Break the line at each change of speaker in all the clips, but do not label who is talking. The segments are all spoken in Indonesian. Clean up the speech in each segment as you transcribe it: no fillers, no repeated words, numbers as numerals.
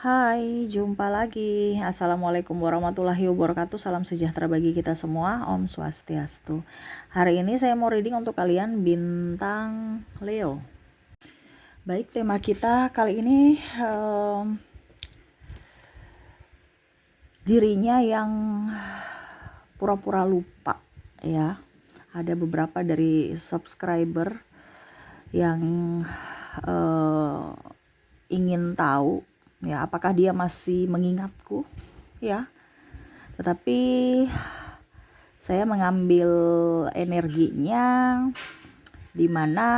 Hai, jumpa lagi. Assalamualaikum warahmatullahi wabarakatuh. Salam sejahtera bagi kita semua. Om Swastiastu. Hari ini saya mau reading untuk kalian bintang Leo. Baik, tema kita kali ini dirinya yang pura-pura lupa, ya. Ada beberapa dari subscriber yang ingin tahu, ya, apakah dia masih mengingatku, ya. Tetapi saya mengambil energinya di mana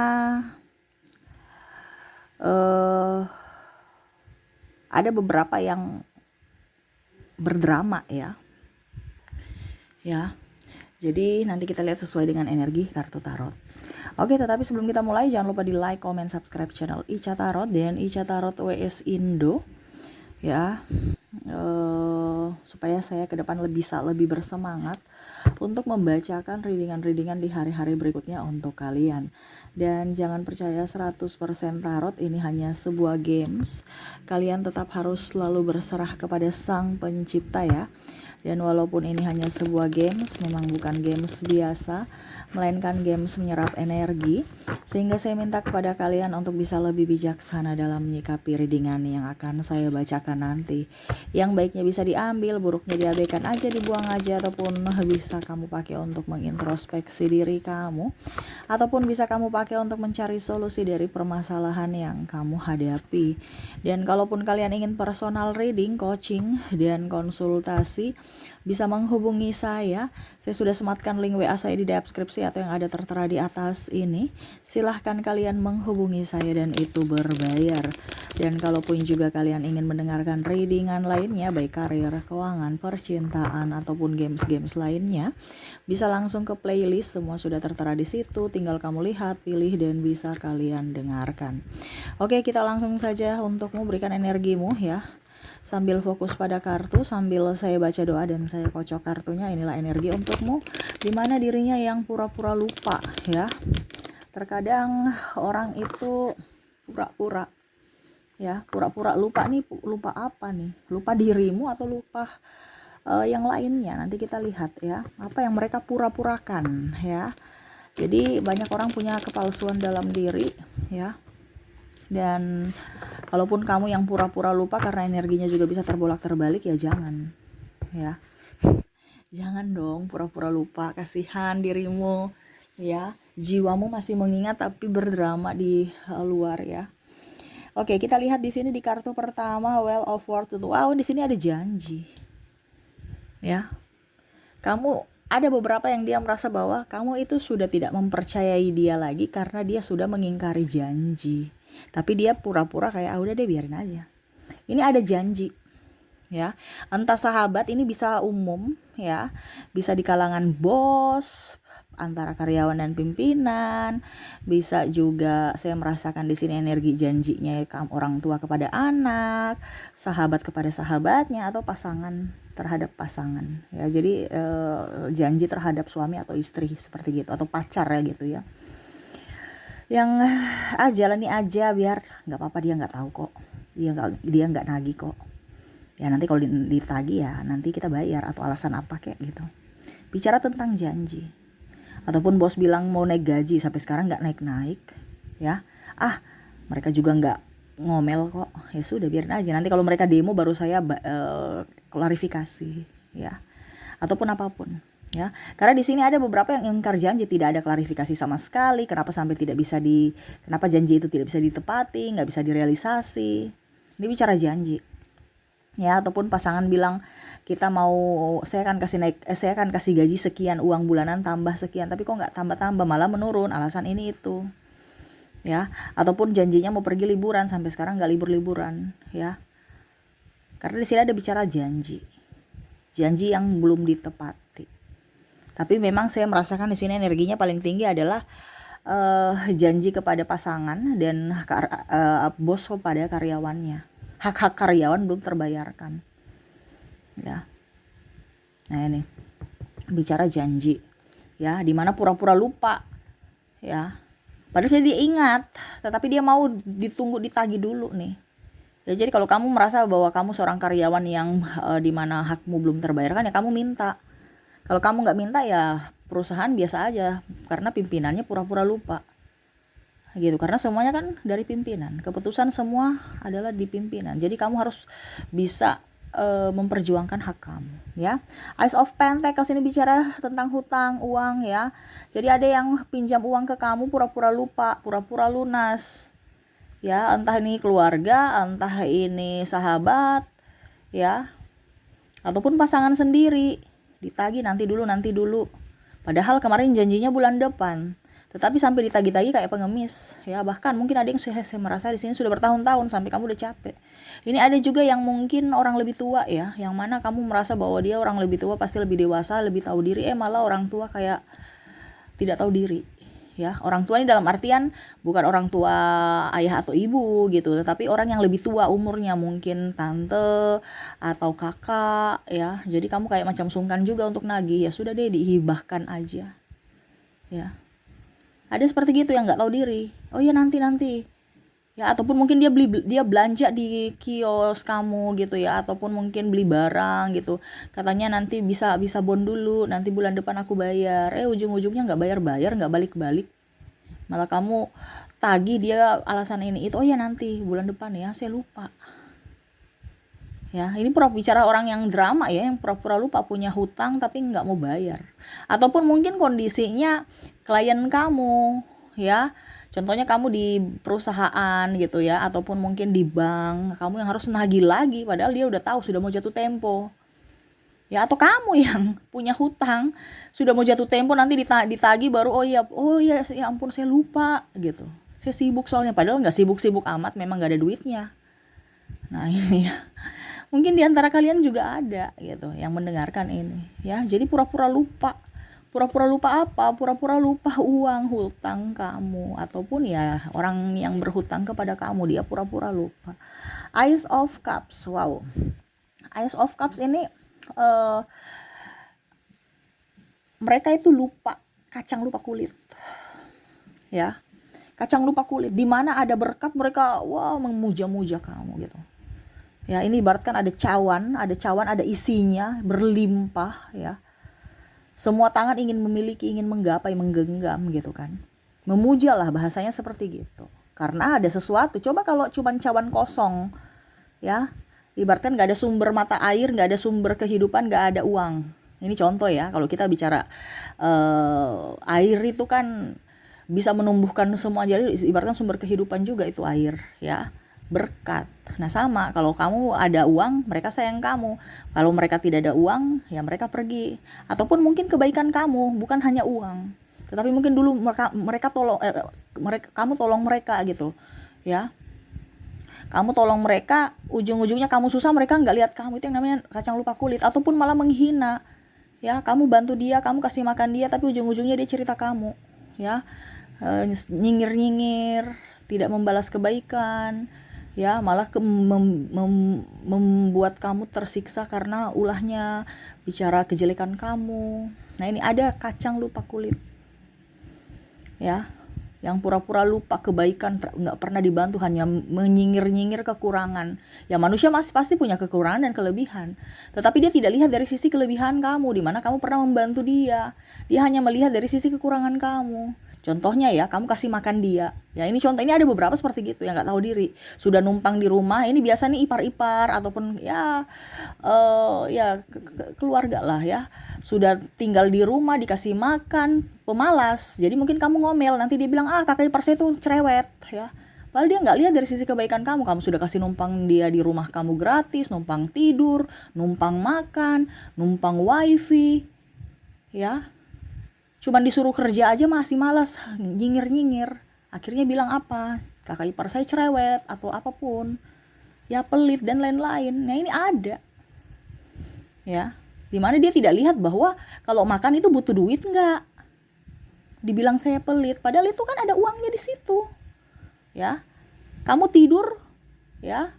ada beberapa yang berdrama, ya. Jadi nanti kita lihat sesuai dengan energi kartu tarot. Oke, tetapi sebelum kita mulai jangan lupa di like, comment, subscribe channel Ica Tarot dan Ica Tarot WS Indo, ya. Supaya saya ke depan bisa lebih bersemangat untuk membacakan readingan-readingan di hari-hari berikutnya untuk kalian. Dan jangan percaya 100% tarot ini hanya sebuah games. Kalian tetap harus selalu berserah kepada Sang Pencipta, ya. Dan walaupun ini hanya sebuah games, memang bukan games biasa, melainkan games menyerap energi, sehingga saya minta kepada kalian untuk bisa lebih bijaksana dalam menyikapi readingan yang akan saya bacakan nanti. Yang baiknya bisa diambil, buruknya diabaikan aja, dibuang aja, ataupun bisa kamu pakai untuk mengintrospeksi diri kamu, ataupun bisa kamu pakai untuk mencari solusi dari permasalahan yang kamu hadapi. Dan kalaupun kalian ingin personal reading, coaching, dan konsultasi, bisa menghubungi saya. Saya sudah sematkan link WA saya di deskripsi atau yang ada tertera di atas ini. Silahkan kalian menghubungi saya dan itu berbayar. Dan kalaupun juga kalian ingin mendengarkan readingan lainnya, baik karir, keuangan, percintaan, ataupun games-games lainnya, bisa langsung ke playlist, semua sudah tertera di situ. Tinggal kamu lihat, pilih, dan bisa kalian dengarkan. Oke, kita langsung saja untukmu, berikan energimu, ya. Sambil fokus pada kartu, sambil saya baca doa dan saya kocok kartunya. Inilah energi untukmu, dimana dirinya yang pura-pura lupa, ya. Terkadang orang itu pura-pura, ya, pura-pura lupa nih. Lupa apa nih? Lupa dirimu atau lupa yang lainnya? Nanti kita lihat, ya, apa yang mereka pura-purakan, ya. Jadi banyak orang punya kepalsuan dalam diri, ya. Dan kalaupun kamu yang pura-pura lupa karena energinya juga bisa terbolak-terbalik, ya jangan, ya. Jangan dong pura-pura lupa, kasihan dirimu, ya. Jiwamu masih mengingat tapi berdrama di luar, ya. Oke, kita lihat di sini di kartu pertama, Well of Fortune. Wow, di sini ada janji, ya. Kamu ada beberapa yang dia merasa bahwa kamu itu sudah tidak mempercayai dia lagi karena dia sudah mengingkari janji. Tapi dia pura-pura kayak udah deh, biarin aja. Ini ada janji, ya. Entah sahabat, ini bisa umum, ya. Bisa di kalangan bos, antara karyawan dan pimpinan. Bisa juga saya merasakan di sini energi janjinya orang tua kepada anak, sahabat kepada sahabatnya, atau pasangan terhadap pasangan, ya. Jadi janji terhadap suami atau istri seperti gitu, atau pacar, ya, gitu, ya. Yang jalani aja, biar nggak apa-apa, dia nggak tahu kok, dia nggak nagih kok, ya. Nanti kalau ditagih, ya nanti kita bayar, atau alasan apa kayak gitu. Bicara tentang janji, ataupun bos bilang mau naik gaji, sampai sekarang nggak naik-naik, ya. Mereka juga nggak ngomel kok, ya sudah, biarin aja. Nanti kalau mereka demo baru saya klarifikasi, ya. Ataupun apapun, ya. Karena di sini ada beberapa yang ingkar janji, tidak ada klarifikasi sama sekali. Kenapa janji itu tidak bisa ditepati, nggak bisa direalisasi. Ini bicara janji, ya. Ataupun pasangan bilang saya akan kasih gaji sekian, uang bulanan tambah sekian, tapi kok nggak tambah-tambah, malah menurun, alasan ini itu, ya. Ataupun janjinya mau pergi liburan, sampai sekarang nggak liburan, ya. Karena di sini ada bicara janji yang belum ditepati. Tapi memang saya merasakan di sini energinya paling tinggi adalah janji kepada pasangan dan bos kepada karyawannya. Hak-hak karyawan belum terbayarkan, ya. Nah, ini bicara janji, ya, dimana pura-pura lupa, ya. Padahal dia ingat, tetapi dia mau ditunggu ditagih dulu nih, Ya jadi kalau kamu merasa bahwa kamu seorang karyawan yang di mana hakmu belum terbayarkan, ya kamu minta. Kalau kamu nggak minta, ya perusahaan biasa aja, karena pimpinannya pura-pura lupa gitu. Karena semuanya kan dari pimpinan, keputusan semua adalah di pimpinan. Jadi kamu harus bisa memperjuangkan hak kamu, ya. Ace of Pentacles ini bicara tentang hutang, uang, ya. Jadi ada yang pinjam uang ke kamu pura-pura lupa, pura-pura lunas, ya. Entah ini keluarga, entah ini sahabat, ya, ataupun pasangan sendiri. Ditagih nanti dulu. Padahal kemarin janjinya bulan depan, tetapi sampai ditagih-tagih kayak pengemis, ya. Bahkan mungkin ada yang saya merasa di sini sudah bertahun-tahun sampai kamu udah capek. Ini ada juga yang mungkin orang lebih tua, ya, yang mana kamu merasa bahwa dia orang lebih tua, pasti lebih dewasa, lebih tahu diri, malah orang tua kayak tidak tahu diri, ya. Orang tua ini dalam artian bukan orang tua ayah atau ibu gitu, tetapi orang yang lebih tua umurnya, mungkin tante atau kakak, ya. Jadi kamu kayak macam sungkan juga untuk nagih, ya sudah deh, dihibahkan aja, ya. Ada seperti gitu yang nggak tahu diri, oh ya nanti, ya. Ataupun mungkin dia belanja di kios kamu gitu, ya. Ataupun mungkin beli barang gitu, katanya nanti bisa bon dulu, nanti bulan depan aku bayar, ujung-ujungnya nggak bayar, nggak balik, malah kamu tagih dia alasan ini itu, oh ya nanti bulan depan ya, saya lupa, ya. Ini bicara orang yang drama, ya, yang pura-pura lupa punya hutang tapi nggak mau bayar. Ataupun mungkin kondisinya klien kamu, ya. Contohnya kamu di perusahaan gitu, ya, ataupun mungkin di bank, kamu yang harus nagih lagi padahal dia udah tahu sudah mau jatuh tempo. Ya, atau kamu yang punya hutang sudah mau jatuh tempo, nanti ditagih baru, oh ya ya ampun saya lupa gitu. Saya sibuk soalnya, padahal nggak sibuk-sibuk amat, memang nggak ada duitnya. Nah, ini ya. Mungkin di antara kalian juga ada gitu yang mendengarkan ini, ya. Jadi pura-pura lupa. Pura-pura lupa apa? Pura-pura lupa uang hutang kamu, ataupun ya orang yang berhutang kepada kamu, dia pura-pura lupa. Ace of Cups. Wow. Ace of Cups ini mereka itu lupa, kacang lupa kulit. Ya. Kacang lupa kulit. Di mana ada berkat mereka memuja-muja kamu gitu. Ya, ini ibaratkan ada cawan, ada isinya berlimpah, ya. Semua tangan ingin memiliki, ingin menggapai, menggenggam gitu kan. Memuja lah, bahasanya seperti gitu. Karena ada sesuatu. Coba kalau cuma cawan kosong, ya, ibaratkan gak ada sumber mata air, gak ada sumber kehidupan, gak ada uang. Ini contoh, ya. Kalau kita bicara air itu kan bisa menumbuhkan semua, jadi ibaratkan sumber kehidupan juga itu air, ya. Berkat. Nah sama, kalau kamu ada uang, mereka sayang kamu. Kalau mereka tidak ada uang, ya mereka pergi. Ataupun mungkin kebaikan kamu bukan hanya uang, tetapi mungkin dulu mereka tolong kamu tolong mereka gitu, ya. Kamu tolong mereka, ujung-ujungnya kamu susah, mereka nggak lihat kamu, itu yang namanya kacang lupa kulit. Ataupun malah menghina, ya. Kamu bantu dia, kamu kasih makan dia, tapi ujung-ujungnya dia cerita kamu, ya. Nyinyir, tidak membalas kebaikan, ya, malah membuat kamu tersiksa karena ulahnya bicara kejelekan kamu. Nah, ini ada kacang lupa kulit, ya, yang pura-pura lupa kebaikan, nggak pernah dibantu, hanya menyinyir-nyinyir kekurangan. Ya, manusia pasti punya kekurangan dan kelebihan, tetapi dia tidak lihat dari sisi kelebihan kamu, di mana kamu pernah membantu dia. Dia hanya melihat dari sisi kekurangan kamu. Contohnya, ya, kamu kasih makan dia. Ya, ini contoh, ini ada beberapa seperti gitu yang nggak tahu diri. Sudah numpang di rumah, ini biasa nih ipar-ipar ataupun ya keluarga lah, ya. Sudah tinggal di rumah, dikasih makan, pemalas. Jadi mungkin kamu ngomel, nanti dia bilang, kakak ipar saya tuh cerewet, ya. Padahal dia nggak lihat dari sisi kebaikan kamu. Kamu sudah kasih numpang dia di rumah kamu gratis, numpang tidur, numpang makan, numpang wifi, ya. Cuman disuruh kerja aja masih malas, nyinyir. Akhirnya bilang apa? Kakak ipar saya cerewet atau apapun. Ya, pelit dan lain-lain. Nah, ini ada. Ya. Dimana dia tidak lihat bahwa kalau makan itu butuh duit enggak. Dibilang saya pelit, padahal itu kan ada uangnya di situ. Ya. Kamu tidur, ya.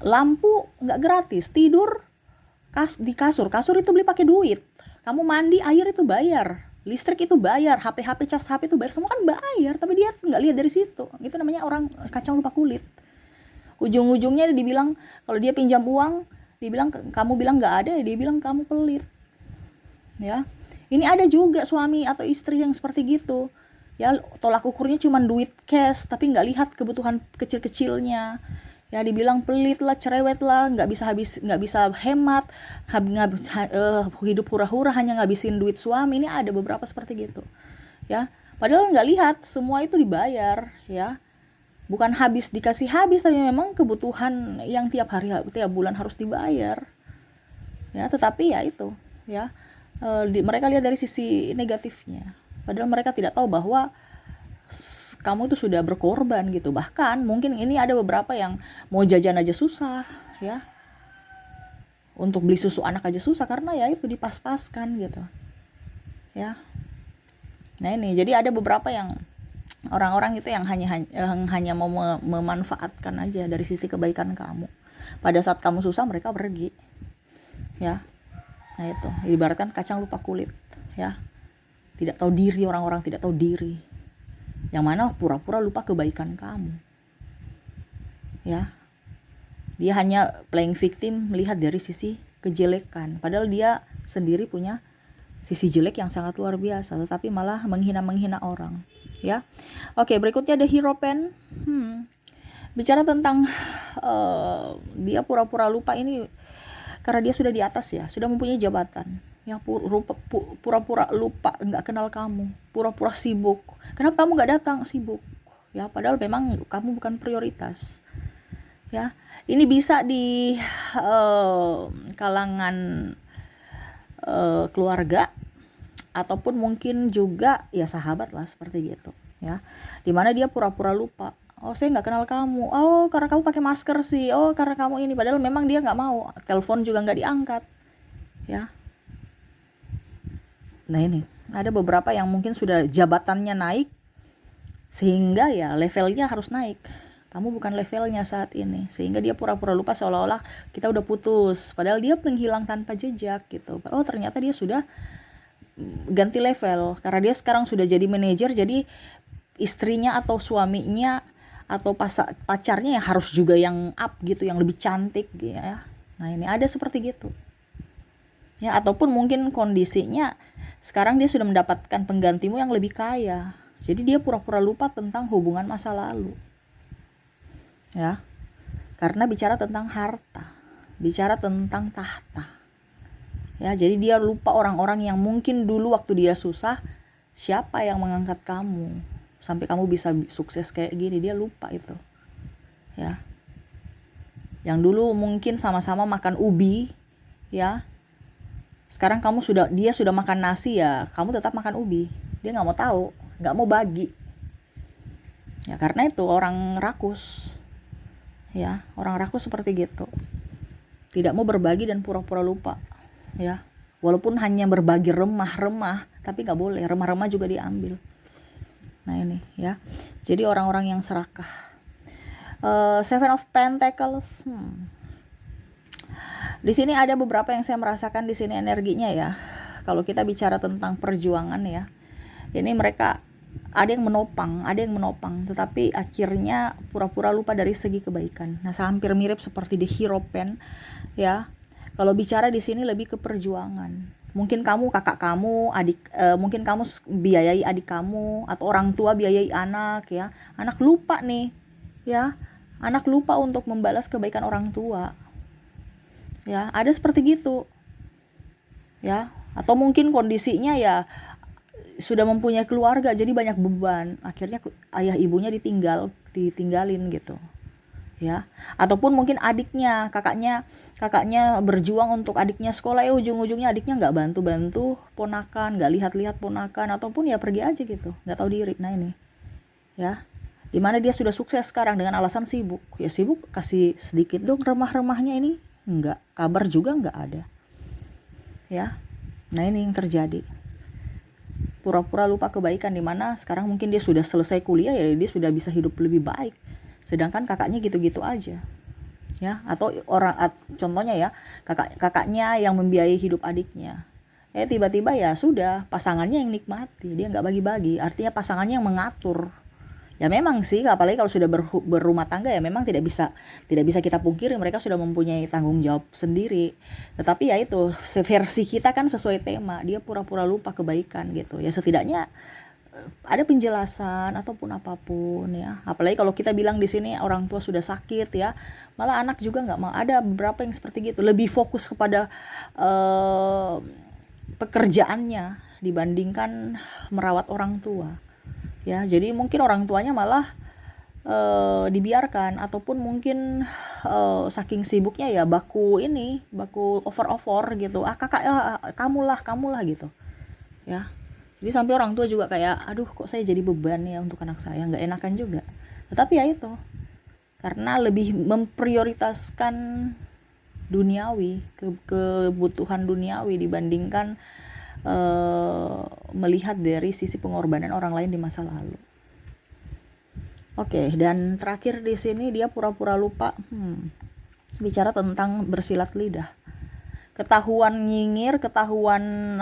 Lampu enggak gratis, tidur di kasur itu beli pakai duit. Kamu mandi, air itu bayar, listrik itu bayar, HP cas HP itu bayar, semua kan bayar, tapi dia nggak lihat dari situ. Itu namanya orang kacang lupa kulit. Ujung-ujungnya dibilang, kalau dia pinjam uang, dibilang kamu bilang nggak ada, dia bilang kamu pelit. Ya, ini ada juga suami atau istri yang seperti gitu. Ya, tolak ukurnya cuma duit cash, tapi nggak lihat kebutuhan kecil-kecilnya. Ya, dibilang pelit lah, cerewet lah, nggak bisa hemat, hidup hura-hura hanya ngabisin duit suami. Ini ada beberapa seperti gitu. Ya, padahal nggak lihat semua itu dibayar. Ya, bukan dikasih habis, tapi memang kebutuhan yang tiap bulan harus dibayar. Ya, tetapi ya itu, ya, mereka lihat dari sisi negatifnya, padahal mereka tidak tahu bahwa kamu itu sudah berkorban gitu. Bahkan mungkin ini ada beberapa yang mau jajan aja susah, ya, untuk beli susu anak aja susah karena ya itu dipas-paskan gitu, ya. Nah ini, jadi ada beberapa yang orang-orang itu yang hanya mau memanfaatkan aja dari sisi kebaikan kamu. Pada saat kamu susah mereka pergi, ya. Nah itu, ibaratkan kacang lupa kulit, ya. Tidak tahu diri, orang-orang tidak tahu diri. Yang mana pura-pura lupa kebaikan kamu. Ya. Dia hanya playing victim, melihat dari sisi kejelekan. Padahal dia sendiri punya sisi jelek yang sangat luar biasa, tetapi malah menghina orang, ya. Oke, berikutnya ada Hero Pen. Bicara tentang dia pura-pura lupa ini karena dia sudah di atas, ya, sudah mempunyai jabatan. Ya, pura-pura lupa, nggak kenal kamu, pura-pura sibuk. Kenapa kamu nggak datang? Sibuk, ya, padahal memang kamu bukan prioritas, ya. Ini bisa di kalangan keluarga ataupun mungkin juga ya sahabat lah, seperti gitu, ya, dimana dia pura-pura lupa. Oh, saya nggak kenal kamu. Oh, karena kamu pakai masker sih. Oh, karena kamu ini. Padahal memang dia nggak mau. Telepon juga nggak diangkat, ya. Nah ini, ada beberapa yang mungkin sudah jabatannya naik, sehingga ya levelnya harus naik. Kamu bukan levelnya saat ini, sehingga dia pura-pura lupa seolah-olah kita udah putus. Padahal dia menghilang tanpa jejak gitu. Oh, ternyata dia sudah ganti level. Karena dia sekarang sudah jadi manajer, jadi istrinya atau suaminya atau pacarnya yang harus juga yang up gitu, yang lebih cantik, ya. Nah ini ada seperti gitu, ya. Ataupun mungkin kondisinya sekarang dia sudah mendapatkan penggantimu yang lebih kaya, jadi dia pura-pura lupa tentang hubungan masa lalu, ya. Karena bicara tentang harta, bicara tentang tahta, ya. Jadi dia lupa orang-orang yang mungkin dulu waktu dia susah, siapa yang mengangkat kamu sampai kamu bisa sukses kayak gini. Dia lupa itu, ya. Yang dulu mungkin sama-sama makan ubi, ya. Sekarang dia sudah makan nasi, ya, kamu tetap makan ubi. Dia nggak mau tahu, nggak mau bagi, ya. Karena itu orang rakus, ya. Orang rakus seperti gitu, tidak mau berbagi dan pura-pura lupa, ya. Walaupun hanya berbagi remah-remah, tapi nggak boleh, remah-remah juga diambil. Nah ini, ya. Jadi orang-orang yang serakah. Seven of Pentacles. Di sini ada beberapa yang saya merasakan di sini energinya, ya. Kalau kita bicara tentang perjuangan, ya. Ini mereka ada yang menopang, tetapi akhirnya pura-pura lupa dari segi kebaikan. Nah, hampir mirip seperti di Hero Pen, ya. Kalau bicara di sini lebih ke perjuangan. Mungkin kamu, kakak kamu, mungkin kamu biayai adik kamu, atau orang tua biayai anak, ya. Anak lupa nih, ya. Anak lupa untuk membalas kebaikan orang tua, ya. Ada seperti gitu, ya. Atau mungkin kondisinya ya sudah mempunyai keluarga, jadi banyak beban, akhirnya ayah ibunya ditinggalin gitu, ya. Ataupun mungkin adiknya, kakaknya berjuang untuk adiknya sekolah, ya ujung-ujungnya adiknya nggak bantu ponakan, nggak lihat ponakan, ataupun ya pergi aja gitu, nggak tahu diri. Nah ini, ya, dimana dia sudah sukses sekarang dengan alasan sibuk. Ya sibuk, kasih sedikit dong remah-remahnya, ini nggak, kabar juga nggak ada, ya. Nah ini yang terjadi, pura-pura lupa kebaikan, dimana sekarang mungkin dia sudah selesai kuliah, ya dia sudah bisa hidup lebih baik, sedangkan kakaknya gitu-gitu aja, ya. Atau contohnya ya, kakaknya yang membiayai hidup adiknya, tiba-tiba ya sudah pasangannya yang nikmati, dia nggak bagi-bagi, artinya pasangannya yang mengatur, Ya memang sih, apalagi kalau sudah berumah tangga ya memang tidak bisa kita pungkiri mereka sudah mempunyai tanggung jawab sendiri. Tetapi ya itu, versi kita kan sesuai tema, dia pura-pura lupa kebaikan gitu. Ya setidaknya ada penjelasan ataupun apapun ya. Apalagi kalau kita bilang di sini orang tua sudah sakit ya, malah anak juga nggak mau. Ada beberapa yang seperti gitu, lebih fokus kepada pekerjaannya dibandingkan merawat orang tua. Ya, jadi mungkin orang tuanya malah dibiarkan ataupun mungkin saking sibuknya ya baku over gitu. Kakak kamulah gitu. Ya. Jadi sampai orang tua juga kayak aduh kok saya jadi beban ya untuk anak saya, nggak enakan juga. Tetapi ya itu, karena lebih memprioritaskan duniawi, kebutuhan duniawi dibandingkan melihat dari sisi pengorbanan orang lain di masa lalu. Oke, dan terakhir di sini dia pura-pura lupa bicara tentang bersilat lidah. Ketahuan nyinyir, ketahuan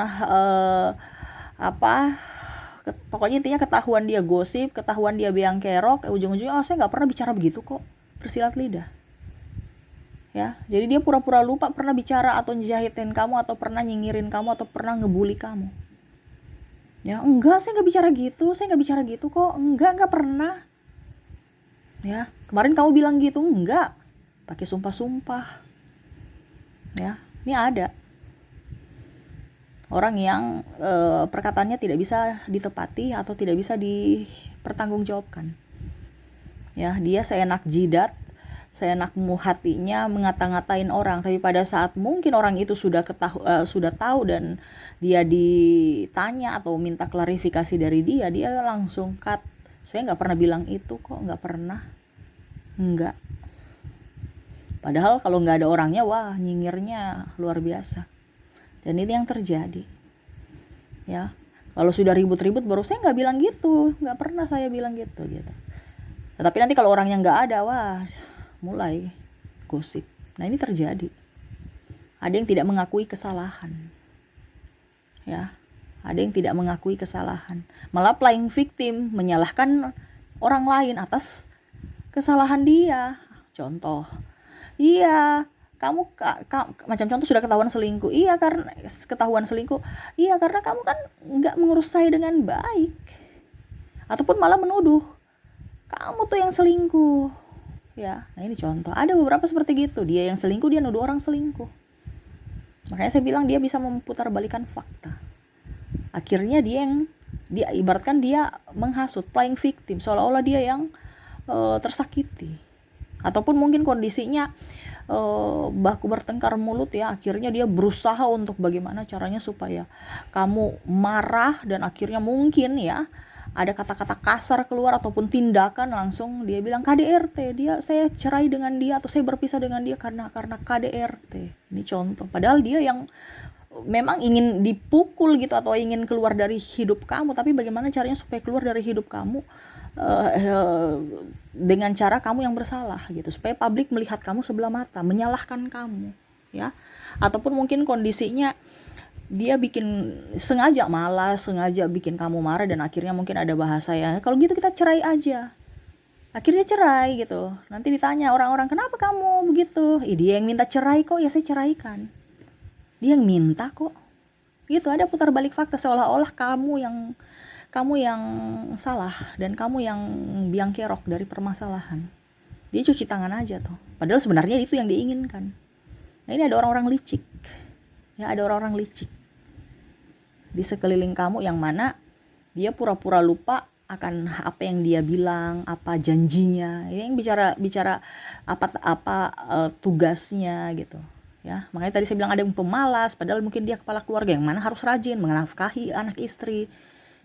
pokoknya intinya ketahuan dia gosip, ketahuan dia biang kerok, ujung-ujungnya saya nggak pernah bicara begitu kok, bersilat lidah. Ya, jadi dia pura-pura lupa pernah bicara atau ngejahitin kamu atau pernah nyinyirin kamu atau pernah ngebully kamu. Ya, enggak, saya nggak bicara gitu kok, enggak pernah. Ya, kemarin kamu bilang gitu, enggak, pakai sumpah-sumpah. Ya, ini ada orang yang perkataannya tidak bisa ditepati atau tidak bisa dipertanggungjawabkan. Ya, dia seenak jidat, seenak hatinya ngata-ngatain orang, tapi pada saat mungkin orang itu sudah tahu dan dia ditanya atau minta klarifikasi dari dia langsung cut. Saya nggak pernah bilang itu kok, nggak pernah, nggak. Padahal kalau nggak ada orangnya, wah nyinyirnya luar biasa. Dan ini yang terjadi. Ya, kalau sudah ribut-ribut baru saya nggak bilang gitu, nggak pernah saya bilang gitu. Tetapi nanti kalau orangnya nggak ada, wah mulai gosip. Nah ini terjadi. Ada yang tidak mengakui kesalahan. Ya, ada yang tidak mengakui kesalahan. Malah playing victim, menyalahkan orang lain atas kesalahan dia. Contoh, iya, kamu macam contoh sudah ketahuan selingkuh. Iya, karena ketahuan selingkuh. Iya, karena kamu kan nggak mengurus saya dengan baik. Ataupun malah menuduh kamu tuh yang selingkuh. Ya, nah ini contoh. Ada beberapa seperti gitu. Dia yang selingkuh, dia nuduh orang selingkuh. Makanya saya bilang dia bisa memutarbalikkan fakta. Akhirnya dia ibaratkan dia menghasut, playing victim, seolah-olah dia yang tersakiti. Ataupun mungkin kondisinya baku bertengkar mulut ya, akhirnya dia berusaha untuk bagaimana caranya supaya kamu marah dan akhirnya mungkin ya ada kata-kata kasar keluar ataupun tindakan langsung dia bilang KDRT, saya cerai dengan dia atau saya berpisah dengan dia karena KDRT. Ini contoh. Padahal dia yang memang ingin dipukul gitu atau ingin keluar dari hidup kamu, tapi bagaimana caranya supaya keluar dari hidup kamu dengan cara kamu yang bersalah gitu, supaya publik melihat kamu sebelah mata, menyalahkan kamu ya. Ataupun mungkin kondisinya dia sengaja bikin kamu marah dan akhirnya mungkin ada bahasa ya, kalau gitu kita cerai aja. Akhirnya cerai gitu. Nanti ditanya orang-orang, kenapa kamu begitu? Dia yang minta cerai kok, ya saya ceraikan. Dia yang minta kok. Gitu, ada putar balik fakta seolah-olah kamu yang salah dan kamu yang biang kerok dari permasalahan. Dia cuci tangan aja tuh. Padahal sebenarnya itu yang diinginkan. Nah ini ada orang-orang licik. Ya, ada orang-orang licik di sekeliling kamu yang mana dia pura-pura lupa akan apa yang dia bilang, apa janjinya, yang bicara apa tugasnya gitu. Ya, makanya tadi saya bilang ada yang pemalas, padahal mungkin dia kepala keluarga yang mana harus rajin menafkahi anak istri.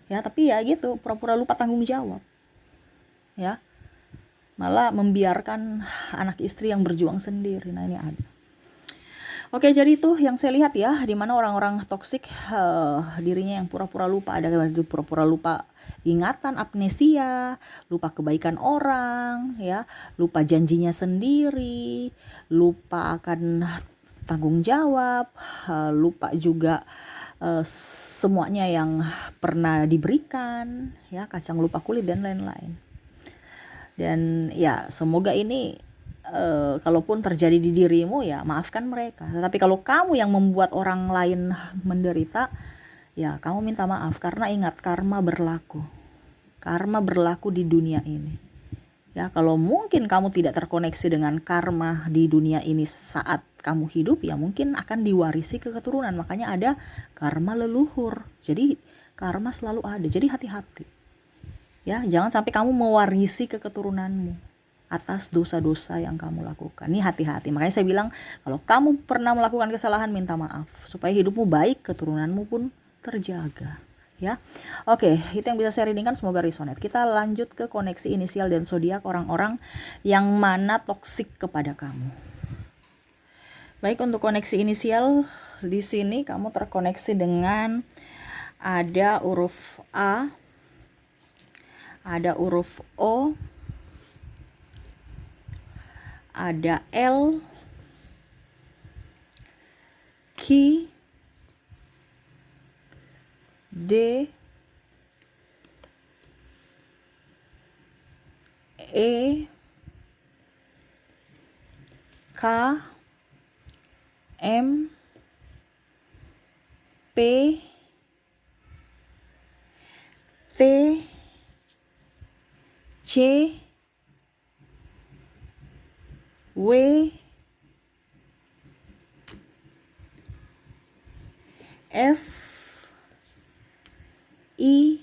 Ya, tapi ya gitu, pura-pura lupa tanggung jawab. Ya. Malah membiarkan anak istri yang berjuang sendiri. Nah, ini ada. Oke, jadi itu yang saya lihat ya, di mana orang-orang toksik dirinya yang pura-pura lupa, ada pura-pura lupa ingatan, amnesia, lupa kebaikan orang, ya, lupa janjinya sendiri, lupa akan tanggung jawab, lupa juga semuanya yang pernah diberikan, ya, kacang lupa kulit dan lain-lain. Dan ya semoga ini kalaupun terjadi di dirimu ya maafkan mereka. Tetapi kalau kamu yang membuat orang lain menderita, ya kamu minta maaf, karena ingat karma berlaku. Karma berlaku di dunia ini. Ya, kalau mungkin kamu tidak terkoneksi dengan karma di dunia ini saat kamu hidup, ya mungkin akan diwarisi ke keturunan. Makanya ada karma leluhur. Jadi karma selalu ada. Jadi hati-hati. Ya, jangan sampai kamu mewarisi ke keturunanmu atas dosa-dosa yang kamu lakukan. Ini hati-hati. Makanya saya bilang, kalau kamu pernah melakukan kesalahan, minta maaf supaya hidupmu baik, keturunanmu pun terjaga. Ya, oke, itu yang bisa saya readingkan, semoga resonate. Kita lanjut ke koneksi inisial dan zodiak orang-orang yang mana toksik kepada kamu. Baik, untuk koneksi inisial di sini kamu terkoneksi dengan ada huruf A, ada huruf O, ada L, Q, D, E, K, M, P, T, C, W, F, I,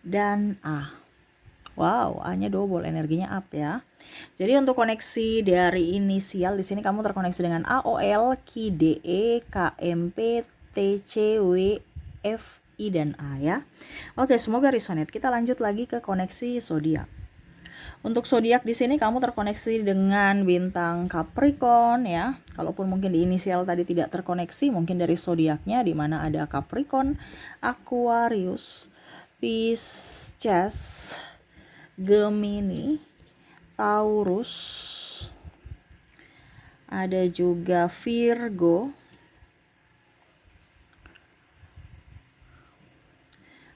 dan A. Wow, A-nya double, energinya up ya. Jadi untuk koneksi dari inisial di sini kamu terkoneksi dengan A, O, L, Q, D, E, K, M, P, T, C, W, F, I, dan A ya. Oke, semoga resonate. Kita lanjut lagi ke koneksi zodiak. Untuk zodiak di sini kamu terkoneksi dengan bintang Capricorn ya. Kalaupun mungkin di inisial tadi tidak terkoneksi, mungkin dari zodiaknya di mana ada Capricorn, Aquarius, Pisces, Gemini, Taurus, ada juga Virgo,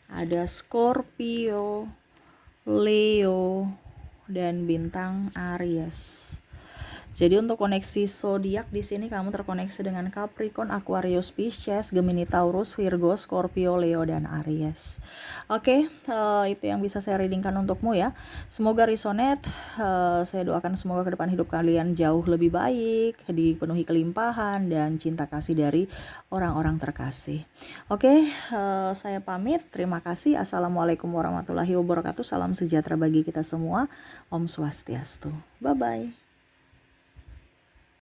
ada Scorpio, Leo, dan bintang Aries. Jadi untuk koneksi zodiak di sini kamu terkoneksi dengan Capricorn, Aquarius, Pisces, Gemini, Taurus, Virgo, Scorpio, Leo, dan Aries. Oke, itu yang bisa saya readingkan untukmu ya. Semoga resonate. Saya doakan semoga ke depan hidup kalian jauh lebih baik, dipenuhi kelimpahan dan cinta kasih dari orang-orang terkasih. Oke, saya pamit. Terima kasih. Assalamualaikum warahmatullahi wabarakatuh. Salam sejahtera bagi kita semua. Om Swastiastu. Bye-bye.